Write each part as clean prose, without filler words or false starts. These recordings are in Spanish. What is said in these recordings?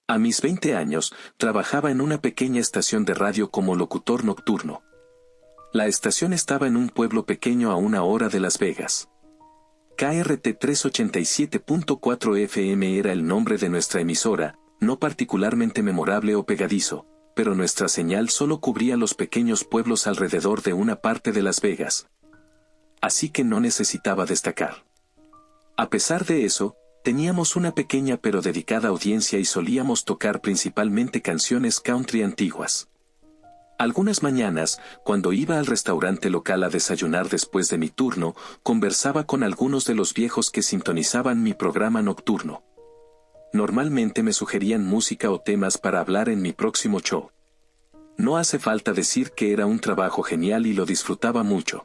A mis 20 años, trabajaba en una pequeña estación de radio como locutor nocturno. La estación estaba en un pueblo pequeño a 1 hora de Las Vegas. KRT 387.4 FM era el nombre de nuestra emisora, no particularmente memorable o pegadizo, pero nuestra señal solo cubría los pequeños pueblos alrededor de una parte de Las Vegas. Así que no necesitaba destacar. A pesar de eso, teníamos una pequeña pero dedicada audiencia y solíamos tocar principalmente canciones country antiguas. Algunas mañanas, cuando iba al restaurante local a desayunar después de mi turno, conversaba con algunos de los viejos que sintonizaban mi programa nocturno. Normalmente me sugerían música o temas para hablar en mi próximo show. No hace falta decir que era un trabajo genial y lo disfrutaba mucho.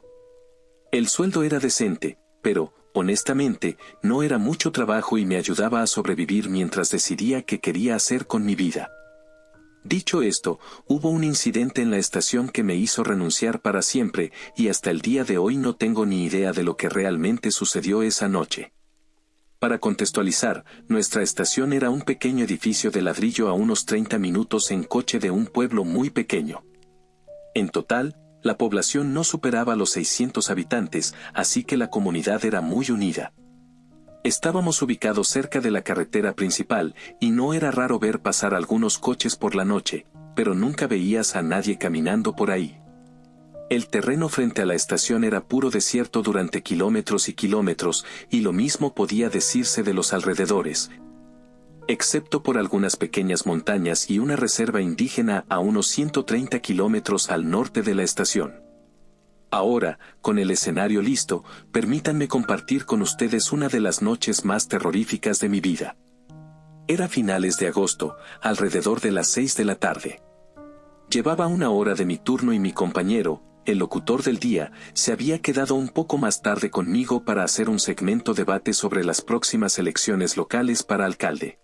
El sueldo era decente, pero, honestamente, no era mucho trabajo y me ayudaba a sobrevivir mientras decidía qué quería hacer con mi vida. Dicho esto, hubo un incidente en la estación que me hizo renunciar para siempre, y hasta el día de hoy no tengo ni idea de lo que realmente sucedió esa noche. Para contextualizar, nuestra estación era un pequeño edificio de ladrillo a unos 30 minutos en coche de un pueblo muy pequeño. En total, la población no superaba los 600 habitantes, así que la comunidad era muy unida. Estábamos ubicados cerca de la carretera principal, y no era raro ver pasar algunos coches por la noche, pero nunca veías a nadie caminando por ahí. El terreno frente a la estación era puro desierto durante kilómetros y kilómetros, y lo mismo podía decirse de los alrededores, excepto por algunas pequeñas montañas y una reserva indígena a unos 130 kilómetros al norte de la estación. Ahora, con el escenario listo, permítanme compartir con ustedes una de las noches más terroríficas de mi vida. Era finales de agosto, alrededor de las 6 de la tarde. Llevaba 1 hora de mi turno y mi compañero, el locutor del día, se había quedado un poco más tarde conmigo para hacer un segmento debate sobre las próximas elecciones locales para alcalde.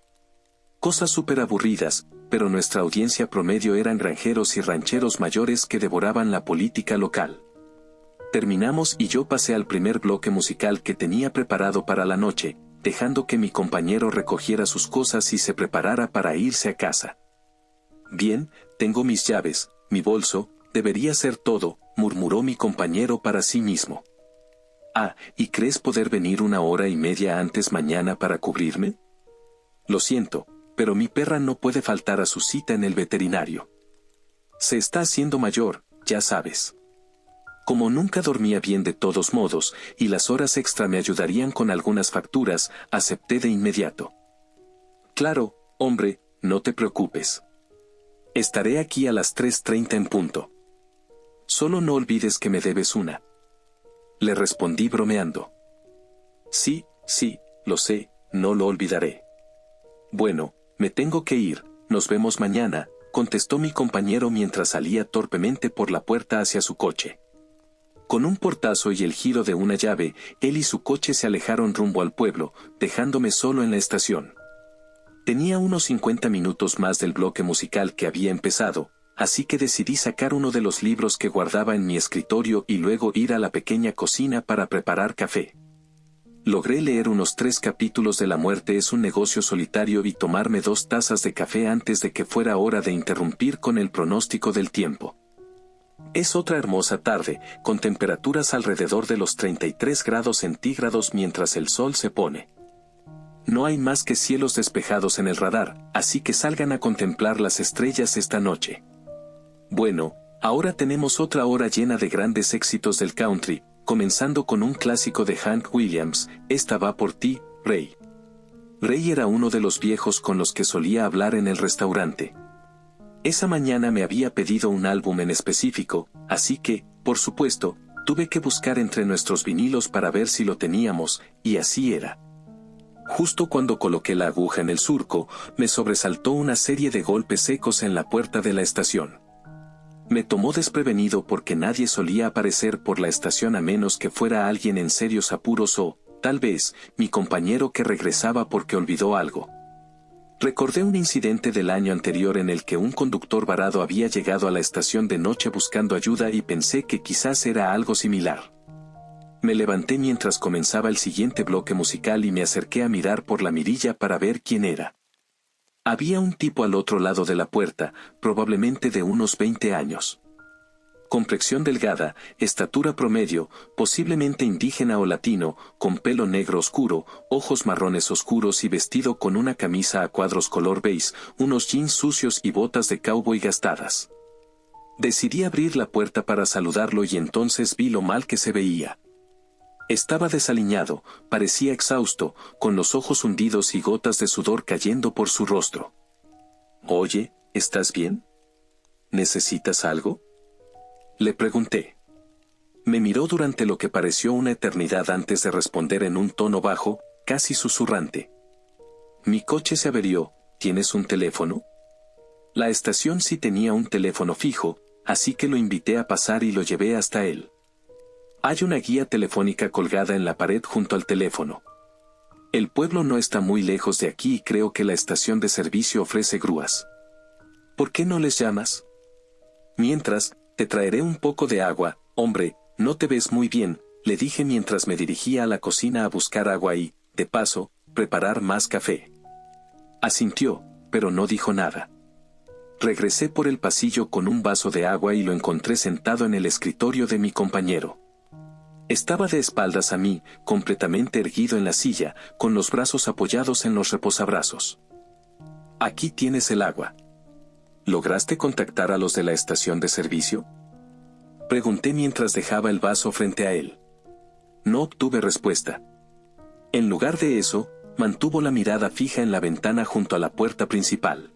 Cosas súper aburridas, pero nuestra audiencia promedio eran granjeros y rancheros mayores que devoraban la política local. Terminamos y yo pasé al primer bloque musical que tenía preparado para la noche, dejando que mi compañero recogiera sus cosas y se preparara para irse a casa. Bien, tengo mis llaves, mi bolso, debería ser todo, murmuró mi compañero para sí mismo. Ah, ¿y crees poder venir 1 hora y media antes mañana para cubrirme? Lo siento, pero mi perra no puede faltar a su cita en el veterinario. Se está haciendo mayor, ya sabes. Como nunca dormía bien de todos modos, y las horas extra me ayudarían con algunas facturas, acepté de inmediato. Claro, hombre, no te preocupes. Estaré aquí a las 3:30 en punto. Solo no olvides que me debes una. Le respondí bromeando. Sí, lo sé, no lo olvidaré. Bueno, me tengo que ir, nos vemos mañana, contestó mi compañero mientras salía torpemente por la puerta hacia su coche. Con un portazo y el giro de una llave, él y su coche se alejaron rumbo al pueblo, dejándome solo en la estación. Tenía unos 50 minutos más del bloque musical que había empezado, así que decidí sacar uno de los libros que guardaba en mi escritorio y luego ir a la pequeña cocina para preparar café. Logré leer unos 3 capítulos de La muerte es un negocio solitario y tomarme 2 tazas de café antes de que fuera hora de interrumpir con el pronóstico del tiempo. Es otra hermosa tarde, con temperaturas alrededor de los 33 grados centígrados mientras el sol se pone. No hay más que cielos despejados en el radar, así que salgan a contemplar las estrellas esta noche. Bueno, ahora tenemos otra hora llena de grandes éxitos del country, comenzando con un clásico de Hank Williams, Esta va por ti, Ray. Ray era uno de los viejos con los que solía hablar en el restaurante. Esa mañana me había pedido un álbum en específico, así que, por supuesto, tuve que buscar entre nuestros vinilos para ver si lo teníamos, y así era. Justo cuando coloqué la aguja en el surco, me sobresaltó una serie de golpes secos en la puerta de la estación. Me tomó desprevenido porque nadie solía aparecer por la estación a menos que fuera alguien en serios apuros o, tal vez, mi compañero que regresaba porque olvidó algo. Recordé un incidente del año anterior en el que un conductor varado había llegado a la estación de noche buscando ayuda y pensé que quizás era algo similar. Me levanté mientras comenzaba el siguiente bloque musical y me acerqué a mirar por la mirilla para ver quién era. Había un tipo al otro lado de la puerta, probablemente de unos 20 años. Complexión delgada, estatura promedio, posiblemente indígena o latino, con pelo negro oscuro, ojos marrones oscuros y vestido con una camisa a cuadros color beige, unos jeans sucios y botas de cowboy gastadas. Decidí abrir la puerta para saludarlo y entonces vi lo mal que se veía. Estaba desaliñado, parecía exhausto, con los ojos hundidos y gotas de sudor cayendo por su rostro. «Oye, ¿estás bien? ¿Necesitas algo?», le pregunté. Me miró durante lo que pareció una eternidad antes de responder en un tono bajo, casi susurrante. «Mi coche se averió, ¿tienes un teléfono?». La estación sí tenía un teléfono fijo, así que lo invité a pasar y lo llevé hasta él. Hay una guía telefónica colgada en la pared junto al teléfono. El pueblo no está muy lejos de aquí y creo que la estación de servicio ofrece grúas. ¿Por qué no les llamas? Mientras, te traeré un poco de agua, hombre, no te ves muy bien, le dije mientras me dirigía a la cocina a buscar agua y, de paso, preparar más café. Asintió, pero no dijo nada. Regresé por el pasillo con un vaso de agua y lo encontré sentado en el escritorio de mi compañero. Estaba de espaldas a mí, completamente erguido en la silla, con los brazos apoyados en los reposabrazos. «Aquí tienes el agua». «¿Lograste contactar a los de la estación de servicio?», pregunté mientras dejaba el vaso frente a él. No obtuve respuesta. En lugar de eso, mantuvo la mirada fija en la ventana junto a la puerta principal.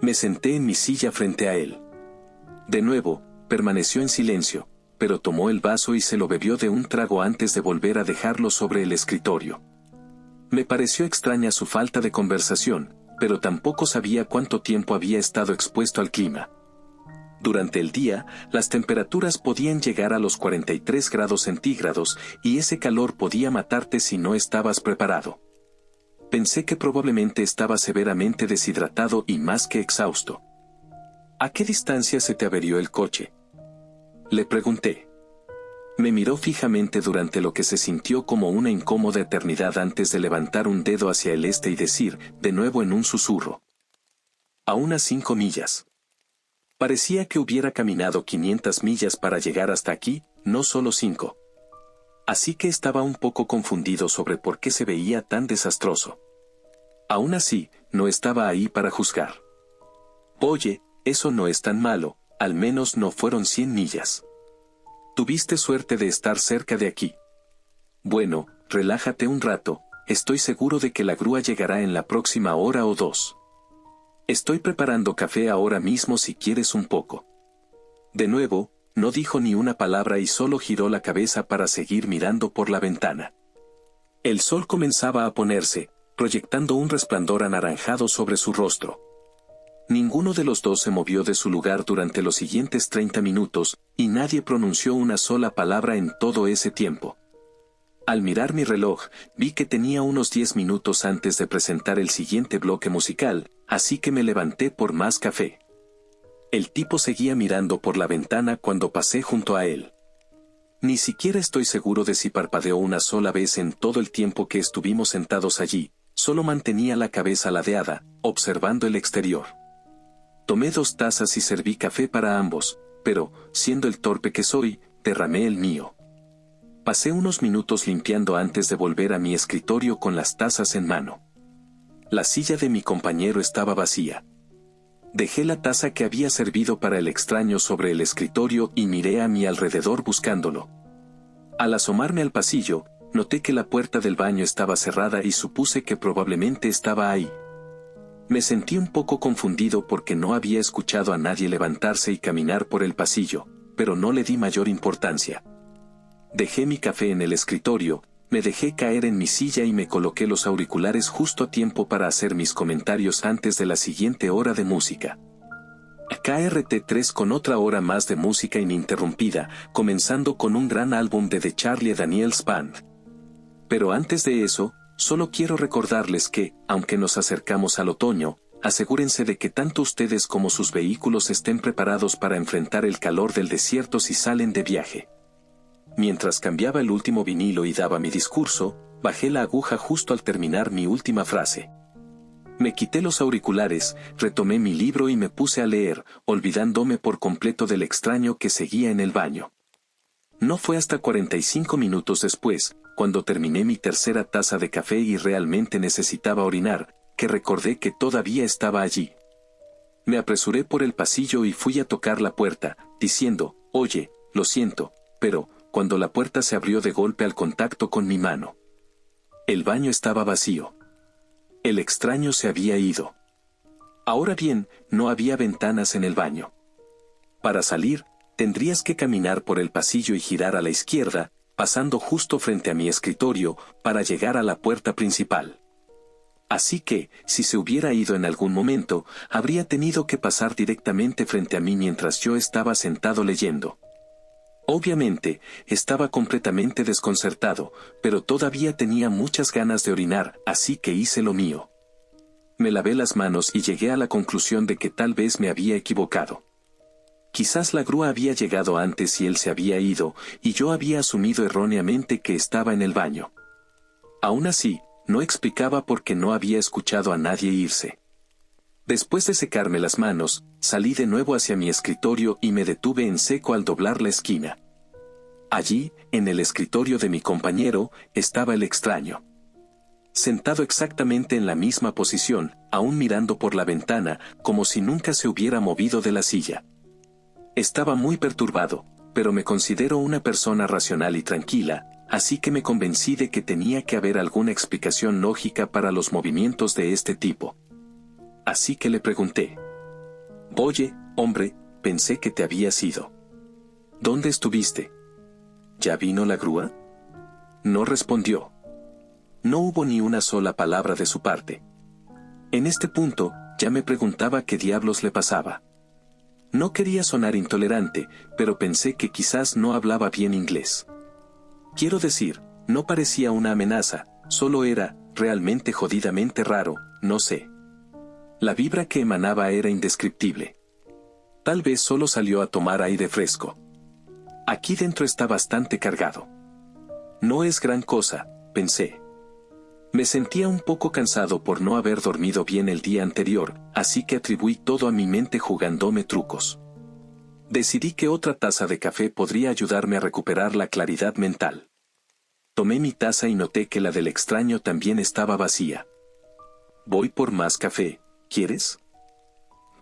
Me senté en mi silla frente a él. De nuevo, permaneció en silencio, pero tomó el vaso y se lo bebió de un trago antes de volver a dejarlo sobre el escritorio. Me pareció extraña su falta de conversación, pero tampoco sabía cuánto tiempo había estado expuesto al clima. Durante el día, las temperaturas podían llegar a los 43 grados centígrados, y ese calor podía matarte si no estabas preparado. Pensé que probablemente estaba severamente deshidratado y más que exhausto. «¿A qué distancia se te averió el coche?», le pregunté. Me miró fijamente durante lo que se sintió como una incómoda eternidad antes de levantar un dedo hacia el este y decir, de nuevo en un susurro: «A unas 5 millas». Parecía que hubiera caminado 500 millas para llegar hasta aquí, no solo 5. Así que estaba un poco confundido sobre por qué se veía tan desastroso. Aún así, no estaba ahí para juzgar. «Oye, eso no es tan malo, al menos no fueron 100 millas. Tuviste suerte de estar cerca de aquí. Bueno, relájate un rato, estoy seguro de que la grúa llegará en la próxima hora o 2. Estoy preparando café ahora mismo si quieres un poco». De nuevo, no dijo ni una palabra y solo giró la cabeza para seguir mirando por la ventana. El sol comenzaba a ponerse, proyectando un resplandor anaranjado sobre su rostro. Ninguno de los dos se movió de su lugar durante los siguientes 30 minutos, y nadie pronunció una sola palabra en todo ese tiempo. Al mirar mi reloj, vi que tenía unos 10 minutos antes de presentar el siguiente bloque musical, así que me levanté por más café. El tipo seguía mirando por la ventana cuando pasé junto a él. Ni siquiera estoy seguro de si parpadeó una sola vez en todo el tiempo que estuvimos sentados allí, solo mantenía la cabeza ladeada, observando el exterior. Tomé 2 tazas y serví café para ambos, pero, siendo el torpe que soy, derramé el mío. Pasé unos minutos limpiando antes de volver a mi escritorio con las tazas en mano. La silla de mi compañero estaba vacía. Dejé la taza que había servido para el extraño sobre el escritorio y miré a mi alrededor buscándolo. Al asomarme al pasillo, noté que la puerta del baño estaba cerrada y supuse que probablemente estaba ahí. Me sentí un poco confundido porque no había escuchado a nadie levantarse y caminar por el pasillo, pero no le di mayor importancia. Dejé mi café en el escritorio, me dejé caer en mi silla y me coloqué los auriculares justo a tiempo para hacer mis comentarios antes de la siguiente hora de música. KRT3 con otra hora más de música ininterrumpida, comenzando con un gran álbum de The Charlie Daniels Band. Pero antes de eso, solo quiero recordarles que, aunque nos acercamos al otoño, asegúrense de que tanto ustedes como sus vehículos estén preparados para enfrentar el calor del desierto si salen de viaje. Mientras cambiaba el último vinilo y daba mi discurso, bajé la aguja justo al terminar mi última frase. Me quité los auriculares, retomé mi libro y me puse a leer, olvidándome por completo del extraño que seguía en el baño. No fue hasta 45 minutos después, cuando terminé mi tercera taza de café y realmente necesitaba orinar, que recordé que todavía estaba allí. Me apresuré por el pasillo y fui a tocar la puerta, diciendo, «Oye, lo siento», pero, cuando la puerta se abrió de golpe al contacto con mi mano. El baño estaba vacío. El extraño se había ido. Ahora bien, no había ventanas en el baño. Para salir, tendrías que caminar por el pasillo y girar a la izquierda, pasando justo frente a mi escritorio, para llegar a la puerta principal. Así que, si se hubiera ido en algún momento, habría tenido que pasar directamente frente a mí mientras yo estaba sentado leyendo. Obviamente, estaba completamente desconcertado, pero todavía tenía muchas ganas de orinar, así que hice lo mío. Me lavé las manos y llegué a la conclusión de que tal vez me había equivocado. Quizás la grúa había llegado antes y él se había ido, y yo había asumido erróneamente que estaba en el baño. Aún así, no explicaba por qué no había escuchado a nadie irse. Después de secarme las manos, salí de nuevo hacia mi escritorio y me detuve en seco al doblar la esquina. Allí, en el escritorio de mi compañero, estaba el extraño. Sentado exactamente en la misma posición, aún mirando por la ventana, como si nunca se hubiera movido de la silla. Estaba muy perturbado, pero me considero una persona racional y tranquila, así que me convencí de que tenía que haber alguna explicación lógica para los movimientos de este tipo. Así que le pregunté. «Oye, hombre, pensé que te habías ido. ¿Dónde estuviste? ¿Ya vino la grúa?» No respondió. No hubo ni una sola palabra de su parte. En este punto, ya me preguntaba qué diablos le pasaba. No quería sonar intolerante, pero pensé que quizás no hablaba bien inglés. Quiero decir, no parecía una amenaza, solo era, realmente jodidamente raro, no sé. La vibra que emanaba era indescriptible. Tal vez solo salió a tomar aire fresco. Aquí dentro está bastante cargado. No es gran cosa, pensé. Me sentía un poco cansado por no haber dormido bien el día anterior, así que atribuí todo a mi mente jugándome trucos. Decidí que otra taza de café podría ayudarme a recuperar la claridad mental. Tomé mi taza y noté que la del extraño también estaba vacía. «Voy por más café, ¿quieres?»,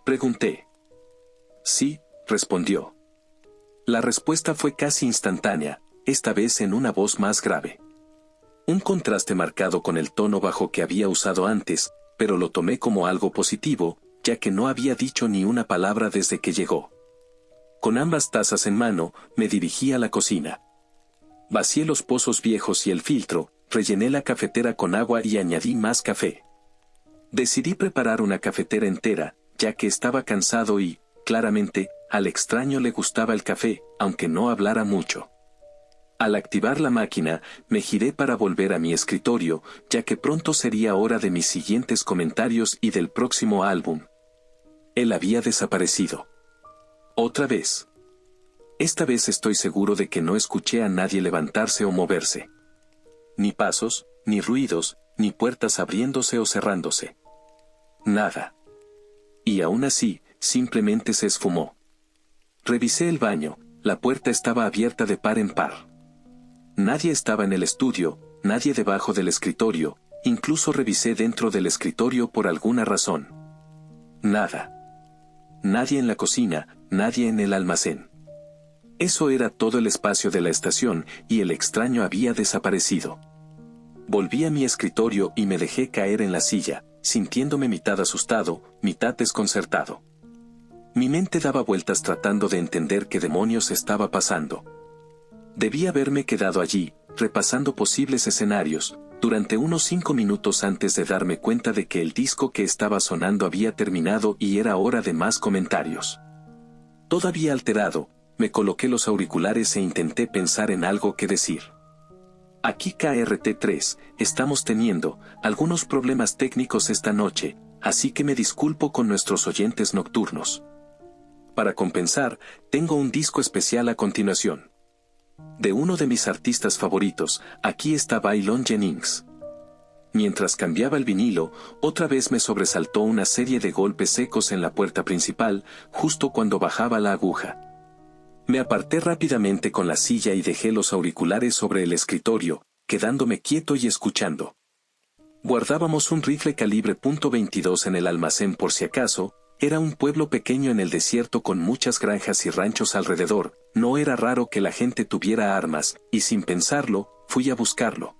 pregunté. «Sí», respondió. La respuesta fue casi instantánea, esta vez en una voz más grave. Un contraste marcado con el tono bajo que había usado antes, pero lo tomé como algo positivo, ya que no había dicho ni una palabra desde que llegó. Con ambas tazas en mano, me dirigí a la cocina. Vacié los pozos viejos y el filtro, rellené la cafetera con agua y añadí más café. Decidí preparar una cafetera entera, ya que estaba cansado y, claramente, al extraño le gustaba el café, aunque no hablara mucho. Al activar la máquina, me giré para volver a mi escritorio, ya que pronto sería hora de mis siguientes comentarios y del próximo álbum. Él había desaparecido. Otra vez. Esta vez estoy seguro de que no escuché a nadie levantarse o moverse. Ni pasos, ni ruidos, ni puertas abriéndose o cerrándose. Nada. Y aún así, simplemente se esfumó. Revisé el baño, la puerta estaba abierta de par en par. Nadie estaba en el estudio, nadie debajo del escritorio, incluso revisé dentro del escritorio por alguna razón. Nada. Nadie en la cocina, nadie en el almacén. Eso era todo el espacio de la estación, y el extraño había desaparecido. Volví a mi escritorio y me dejé caer en la silla, sintiéndome mitad asustado, mitad desconcertado. Mi mente daba vueltas tratando de entender qué demonios estaba pasando. Debí haberme quedado allí, repasando posibles escenarios, durante unos 5 minutos antes de darme cuenta de que el disco que estaba sonando había terminado y era hora de más comentarios. Todavía alterado, me coloqué los auriculares e intenté pensar en algo que decir. Aquí KRT3, estamos teniendo algunos problemas técnicos esta noche, así que me disculpo con nuestros oyentes nocturnos. Para compensar, tengo un disco especial a continuación. De uno de mis artistas favoritos, aquí está Waylon Jennings. Mientras cambiaba el vinilo, otra vez me sobresaltó una serie de golpes secos en la puerta principal, justo cuando bajaba la aguja. Me aparté rápidamente con la silla y dejé los auriculares sobre el escritorio, quedándome quieto y escuchando. Guardábamos un rifle calibre .22 en el almacén por si acaso. Era un pueblo pequeño en el desierto con muchas granjas y ranchos alrededor. No era raro que la gente tuviera armas, y sin pensarlo, fui a buscarlo.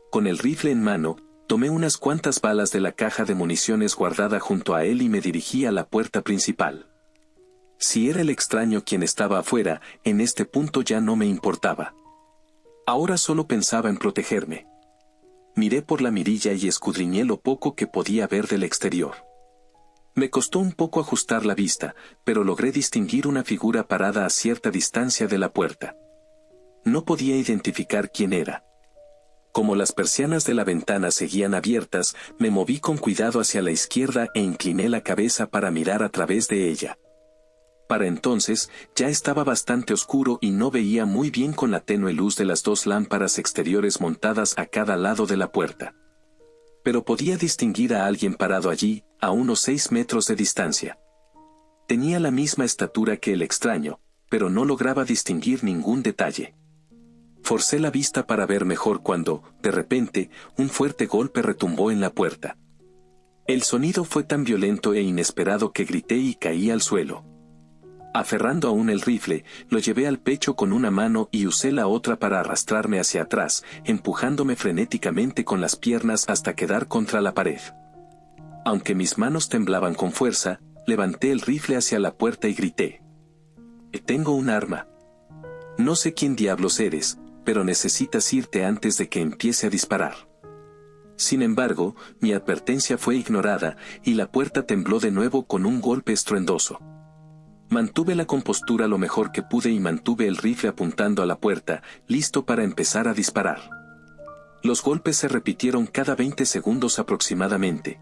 Con el rifle en mano, tomé unas cuantas balas de la caja de municiones guardada junto a él y me dirigí a la puerta principal. Si era el extraño quien estaba afuera, en este punto ya no me importaba. Ahora solo pensaba en protegerme. Miré por la mirilla y escudriñé lo poco que podía ver del exterior. Me costó un poco ajustar la vista, pero logré distinguir una figura parada a cierta distancia de la puerta. No podía identificar quién era. Como las persianas de la ventana seguían abiertas, me moví con cuidado hacia la izquierda e incliné la cabeza para mirar a través de ella. Para entonces, ya estaba bastante oscuro y no veía muy bien con la tenue luz de las dos lámparas exteriores montadas a cada lado de la puerta. Pero podía distinguir a alguien parado allí, a unos 6 metros de distancia. Tenía la misma estatura que el extraño, pero no lograba distinguir ningún detalle. Forcé la vista para ver mejor cuando, de repente, un fuerte golpe retumbó en la puerta. El sonido fue tan violento e inesperado que grité y caí al suelo. Aferrando aún el rifle, lo llevé al pecho con una mano y usé la otra para arrastrarme hacia atrás, empujándome frenéticamente con las piernas hasta quedar contra la pared. Aunque mis manos temblaban con fuerza, levanté el rifle hacia la puerta y grité: «Tengo un arma. No sé quién diablos eres, pero necesitas irte antes de que empiece a disparar». Sin embargo, mi advertencia fue ignorada, y la puerta tembló de nuevo con un golpe estruendoso. Mantuve la compostura lo mejor que pude y mantuve el rifle apuntando a la puerta, listo para empezar a disparar. Los golpes se repitieron cada 20 segundos aproximadamente.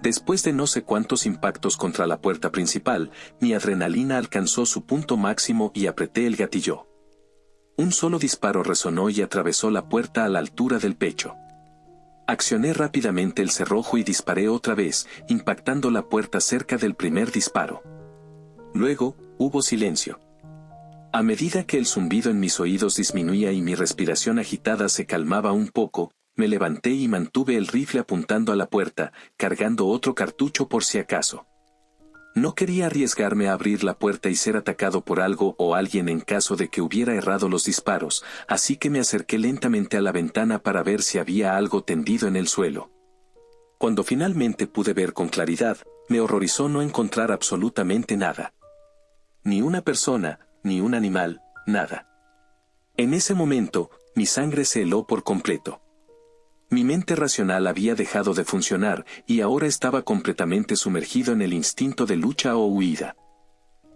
Después de no sé cuántos impactos contra la puerta principal, mi adrenalina alcanzó su punto máximo y apreté el gatillo. Un solo disparo resonó y atravesó la puerta a la altura del pecho. Accioné rápidamente el cerrojo y disparé otra vez, impactando la puerta cerca del primer disparo. Luego, hubo silencio. A medida que el zumbido en mis oídos disminuía y mi respiración agitada se calmaba un poco, me levanté y mantuve el rifle apuntando a la puerta, cargando otro cartucho por si acaso. No quería arriesgarme a abrir la puerta y ser atacado por algo o alguien en caso de que hubiera errado los disparos, así que me acerqué lentamente a la ventana para ver si había algo tendido en el suelo. Cuando finalmente pude ver con claridad, me horrorizó no encontrar absolutamente nada. Ni una persona, ni un animal, nada. En ese momento, mi sangre se heló por completo. Mi mente racional había dejado de funcionar y ahora estaba completamente sumergido en el instinto de lucha o huida.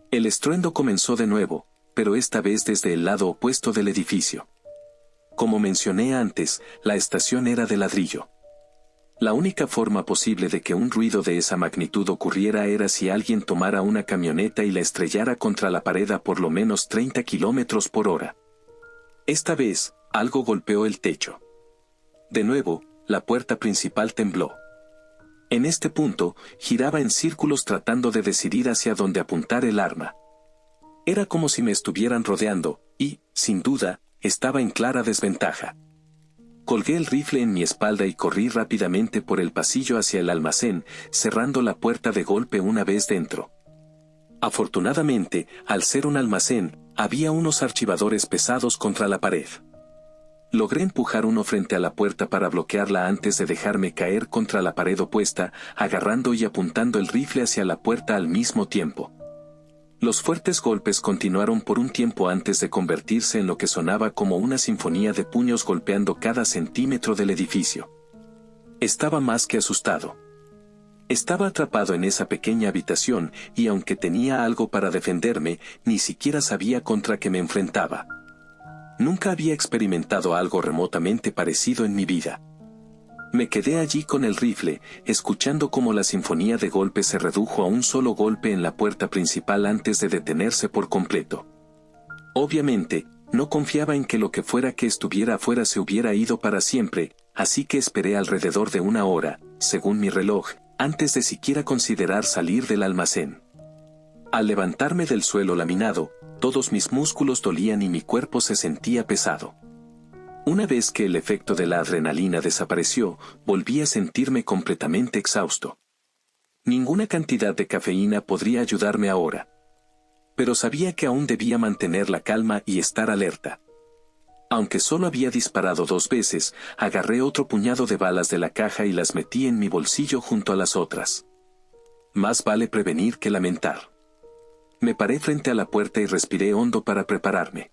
El estruendo comenzó de nuevo, pero esta vez desde el lado opuesto del edificio. Como mencioné antes, la estación era de ladrillo. La única forma posible de que un ruido de esa magnitud ocurriera era si alguien tomara una camioneta y la estrellara contra la pared a por lo menos 30 kilómetros por hora. Esta vez, algo golpeó el techo. De nuevo, la puerta principal tembló. En este punto, giraba en círculos tratando de decidir hacia dónde apuntar el arma. Era como si me estuvieran rodeando, y, sin duda, estaba en clara desventaja. Colgué el rifle en mi espalda y corrí rápidamente por el pasillo hacia el almacén, cerrando la puerta de golpe una vez dentro. Afortunadamente, al ser un almacén, había unos archivadores pesados contra la pared. Logré empujar uno frente a la puerta para bloquearla antes de dejarme caer contra la pared opuesta, agarrando y apuntando el rifle hacia la puerta al mismo tiempo. Los fuertes golpes continuaron por un tiempo antes de convertirse en lo que sonaba como una sinfonía de puños golpeando cada centímetro del edificio. Estaba más que asustado. Estaba atrapado en esa pequeña habitación y aunque tenía algo para defenderme, ni siquiera sabía contra qué me enfrentaba. Nunca había experimentado algo remotamente parecido en mi vida. Me quedé allí con el rifle, escuchando cómo la sinfonía de golpes se redujo a un solo golpe en la puerta principal antes de detenerse por completo. Obviamente, no confiaba en que lo que fuera que estuviera afuera se hubiera ido para siempre, así que esperé alrededor de 1 hora, según mi reloj, antes de siquiera considerar salir del almacén. Al levantarme del suelo laminado, todos mis músculos dolían y mi cuerpo se sentía pesado. Una vez que el efecto de la adrenalina desapareció, volví a sentirme completamente exhausto. Ninguna cantidad de cafeína podría ayudarme ahora. Pero sabía que aún debía mantener la calma y estar alerta. Aunque solo había disparado 2 veces, agarré otro puñado de balas de la caja y las metí en mi bolsillo junto a las otras. Más vale prevenir que lamentar. Me paré frente a la puerta y respiré hondo para prepararme.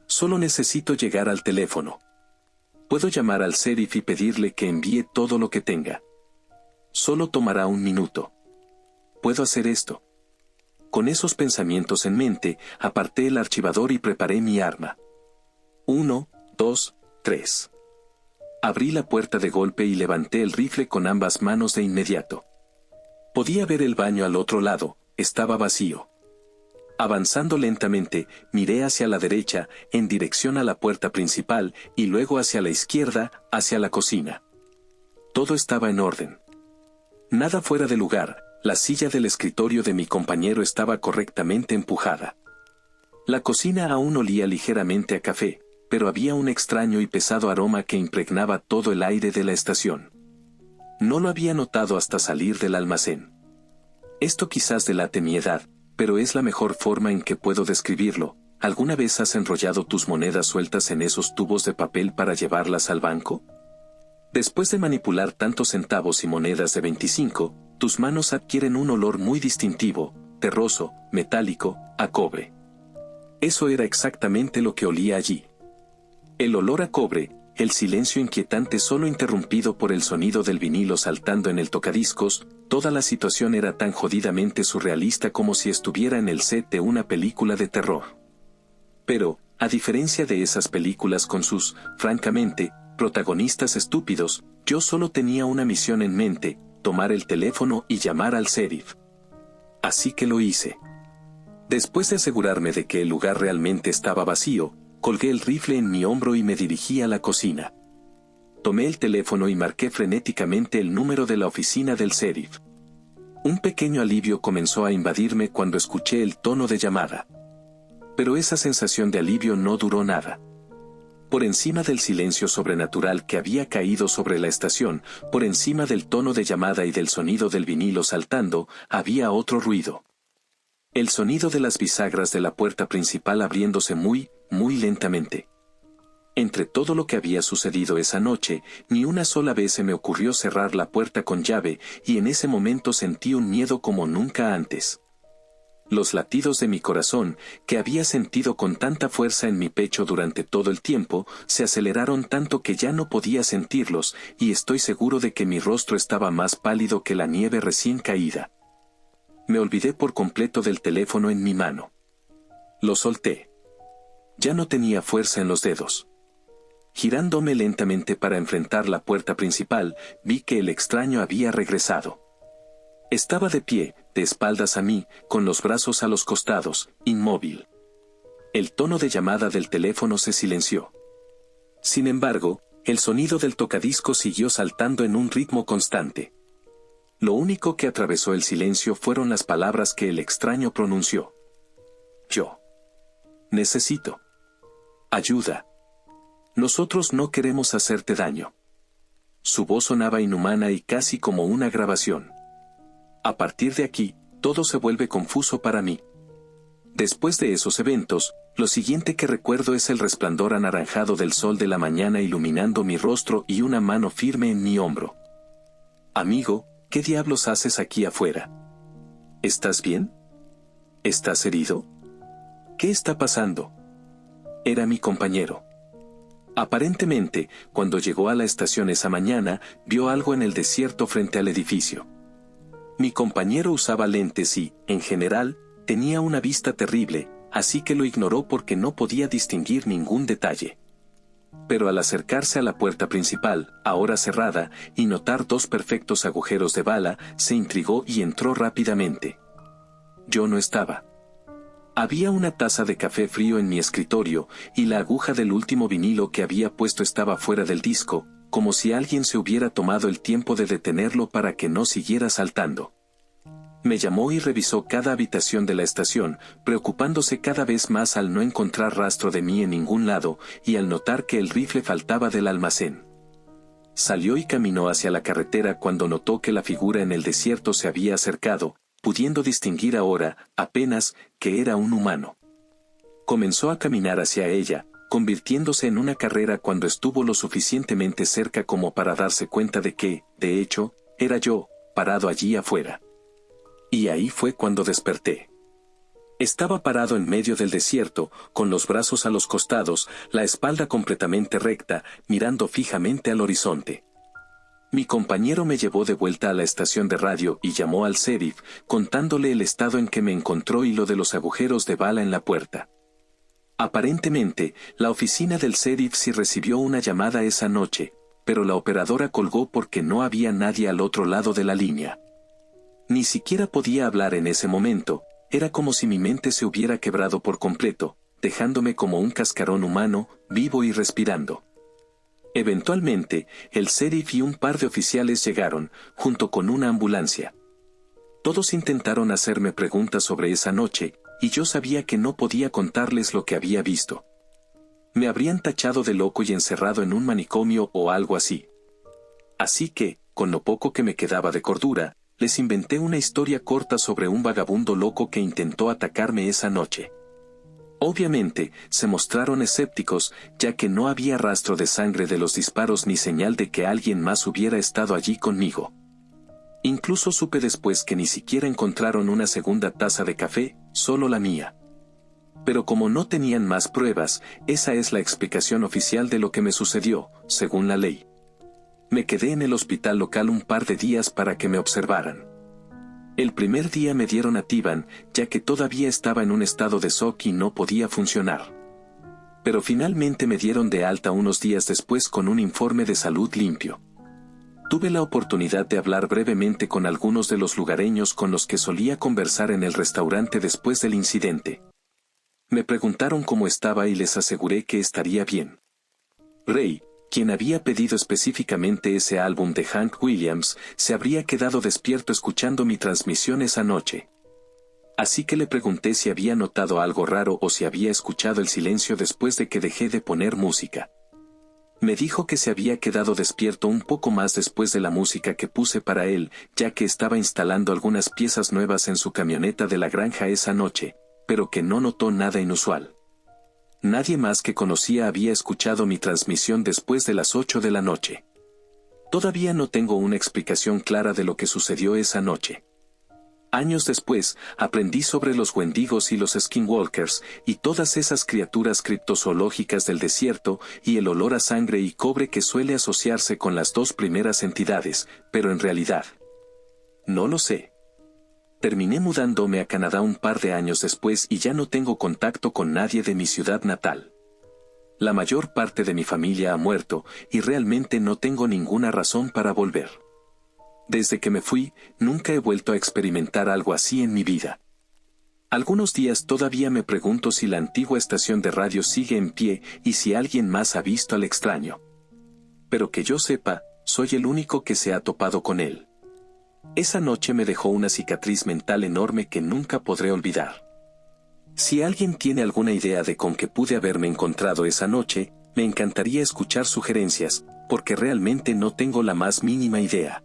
Solo necesito llegar al teléfono. Puedo llamar al sheriff y pedirle que envíe todo lo que tenga. Solo tomará 1 minuto. Puedo hacer esto. Con esos pensamientos en mente, aparté el archivador y preparé mi arma. 1, 2, 3. Abrí la puerta de golpe y levanté el rifle con ambas manos de inmediato. Podía ver el baño al otro lado, estaba vacío. Avanzando lentamente, miré hacia la derecha, en dirección a la puerta principal, y luego hacia la izquierda, hacia la cocina. Todo estaba en orden. Nada fuera de lugar, la silla del escritorio de mi compañero estaba correctamente empujada. La cocina aún olía ligeramente a café, pero había un extraño y pesado aroma que impregnaba todo el aire de la estación. No lo había notado hasta salir del almacén. Esto quizás delate mi edad, pero es la mejor forma en que puedo describirlo. ¿Alguna vez has enrollado tus monedas sueltas en esos tubos de papel para llevarlas al banco? Después de manipular tantos centavos y monedas de 25, tus manos adquieren un olor muy distintivo, terroso, metálico, a cobre. Eso era exactamente lo que olía allí. El olor a cobre, el silencio inquietante solo interrumpido por el sonido del vinilo saltando en el tocadiscos, toda la situación era tan jodidamente surrealista como si estuviera en el set de una película de terror. Pero, a diferencia de esas películas con sus, francamente, protagonistas estúpidos, yo solo tenía una misión en mente: tomar el teléfono y llamar al sheriff. Así que lo hice. Después de asegurarme de que el lugar realmente estaba vacío, colgué el rifle en mi hombro y me dirigí a la cocina. Tomé el teléfono y marqué frenéticamente el número de la oficina del sheriff. Un pequeño alivio comenzó a invadirme cuando escuché el tono de llamada. Pero esa sensación de alivio no duró nada. Por encima del silencio sobrenatural que había caído sobre la estación, por encima del tono de llamada y del sonido del vinilo saltando, había otro ruido. El sonido de las bisagras de la puerta principal abriéndose muy, muy lentamente. Entre todo lo que había sucedido esa noche, ni una sola vez se me ocurrió cerrar la puerta con llave, y en ese momento sentí un miedo como nunca antes. Los latidos de mi corazón, que había sentido con tanta fuerza en mi pecho durante todo el tiempo, se aceleraron tanto que ya no podía sentirlos, y estoy seguro de que mi rostro estaba más pálido que la nieve recién caída. Me olvidé por completo del teléfono en mi mano. Lo solté. Ya no tenía fuerza en los dedos. Girándome lentamente para enfrentar la puerta principal, vi que el extraño había regresado. Estaba de pie, de espaldas a mí, con los brazos a los costados, inmóvil. El tono de llamada del teléfono se silenció. Sin embargo, el sonido del tocadiscos siguió saltando en un ritmo constante. Lo único que atravesó el silencio fueron las palabras que el extraño pronunció. Yo. Necesito ayuda. Nosotros no queremos hacerte daño. Su voz sonaba inhumana y casi como una grabación. A partir de aquí, todo se vuelve confuso para mí. Después de esos eventos, lo siguiente que recuerdo es el resplandor anaranjado del sol de la mañana iluminando mi rostro y una mano firme en mi hombro. Amigo, ¿qué diablos haces aquí afuera? ¿Estás bien? ¿Estás herido? ¿Qué está pasando? Era mi compañero. Aparentemente, cuando llegó a la estación esa mañana, vio algo en el desierto frente al edificio. Mi compañero usaba lentes y, en general, tenía una vista terrible, así que lo ignoró porque no podía distinguir ningún detalle. Pero al acercarse a la puerta principal, ahora cerrada, y notar 2 perfectos agujeros de bala, se intrigó y entró rápidamente. Yo no estaba. Había una taza de café frío en mi escritorio, y la aguja del último vinilo que había puesto estaba fuera del disco, como si alguien se hubiera tomado el tiempo de detenerlo para que no siguiera saltando. Me llamó y revisó cada habitación de la estación, preocupándose cada vez más al no encontrar rastro de mí en ningún lado, y al notar que el rifle faltaba del almacén. Salió y caminó hacia la carretera cuando notó que la figura en el desierto se había acercado, pudiendo distinguir ahora, apenas, que era un humano. Comenzó a caminar hacia ella, convirtiéndose en una carrera cuando estuvo lo suficientemente cerca como para darse cuenta de que, de hecho, era yo, parado allí afuera. Y ahí fue cuando desperté. Estaba parado en medio del desierto, con los brazos a los costados, la espalda completamente recta, mirando fijamente al horizonte. Mi compañero me llevó de vuelta a la estación de radio y llamó al sheriff, contándole el estado en que me encontró y lo de los agujeros de bala en la puerta. Aparentemente, la oficina del sheriff sí recibió una llamada esa noche, pero la operadora colgó porque no había nadie al otro lado de la línea. Ni siquiera podía hablar en ese momento, era como si mi mente se hubiera quebrado por completo, dejándome como un cascarón humano, vivo y respirando. Eventualmente, el sheriff y un par de oficiales llegaron, junto con una ambulancia. Todos intentaron hacerme preguntas sobre esa noche, y yo sabía que no podía contarles lo que había visto. Me habrían tachado de loco y encerrado en un manicomio o algo así. Así que, con lo poco que me quedaba de cordura, les inventé una historia corta sobre un vagabundo loco que intentó atacarme esa noche. Obviamente, se mostraron escépticos, ya que no había rastro de sangre de los disparos ni señal de que alguien más hubiera estado allí conmigo. Incluso supe después que ni siquiera encontraron una segunda taza de café, solo la mía. Pero como no tenían más pruebas, esa es la explicación oficial de lo que me sucedió, según la ley. Me quedé en el hospital local un par de días para que me observaran. El primer día me dieron Ativan, ya que todavía estaba en un estado de shock y no podía funcionar. Pero finalmente me dieron de alta unos días después con un informe de salud limpio. Tuve la oportunidad de hablar brevemente con algunos de los lugareños con los que solía conversar en el restaurante después del incidente. Me preguntaron cómo estaba y les aseguré que estaría bien. Ray, quien había pedido específicamente ese álbum de Hank Williams, se habría quedado despierto escuchando mi transmisión esa noche. Así que le pregunté si había notado algo raro o si había escuchado el silencio después de que dejé de poner música. Me dijo que se había quedado despierto un poco más después de la música que puse para él, ya que estaba instalando algunas piezas nuevas en su camioneta de la granja esa noche, pero que no notó nada inusual. Nadie más que conocía había escuchado mi transmisión después de las 8 de la noche. Todavía no tengo una explicación clara de lo que sucedió esa noche. Años después, aprendí sobre los wendigos y los skinwalkers, y todas esas criaturas criptozoológicas del desierto, y el olor a sangre y cobre que suele asociarse con las dos primeras entidades, pero en realidad, no lo sé. Terminé mudándome a Canadá un par de años después y ya no tengo contacto con nadie de mi ciudad natal. La mayor parte de mi familia ha muerto, y realmente no tengo ninguna razón para volver. Desde que me fui, nunca he vuelto a experimentar algo así en mi vida. Algunos días todavía me pregunto si la antigua estación de radio sigue en pie y si alguien más ha visto al extraño. Pero que yo sepa, soy el único que se ha topado con él. Esa noche me dejó una cicatriz mental enorme que nunca podré olvidar. Si alguien tiene alguna idea de con qué pude haberme encontrado esa noche, me encantaría escuchar sugerencias, porque realmente no tengo la más mínima idea.